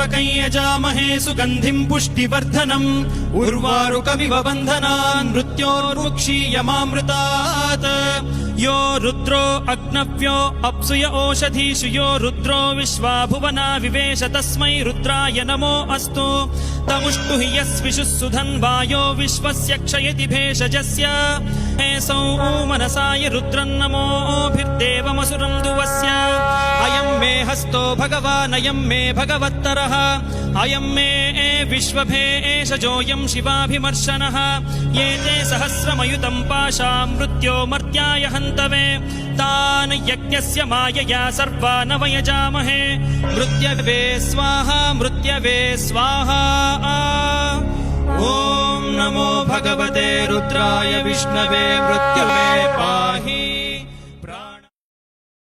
त्र्यम्बकं यजामहे सुगन्धिं पुष्टिवर्धनम् उर्वारुकमिव बन्धनान् मृत्योर्मुक्षीयमामृतात् यो रुद्रो अग्नव्यो अप्सुय ओषधीषु यो रुद्रो विश्वा भुवना विवेश तस्मै रुद्राय नमो अस्तु तमुष्टु हि यस्विषुः सुधन्वायो विश्वस्य क्षयति भेषजस्य हेसौ मनसाय रुद्रन्नमोभिर्देवमसुरं दुवस्य अयं मे हस्तो भगवानयं मे भगवत्तरः अयं मे विश्वभेषजोऽयं शिवाभिमर्शनः ये ते सहस्रमयुतं पाशां मृत्यो मर्त्याय हन्तवे तान् यज्ञस्य मायया सर्वान् वयजामहे मृत्यवे स्वाहा मृत्यवे स्वाहा ॐ नमो भगवते रुद्राय विष्णवे मृत्यवे पाहि।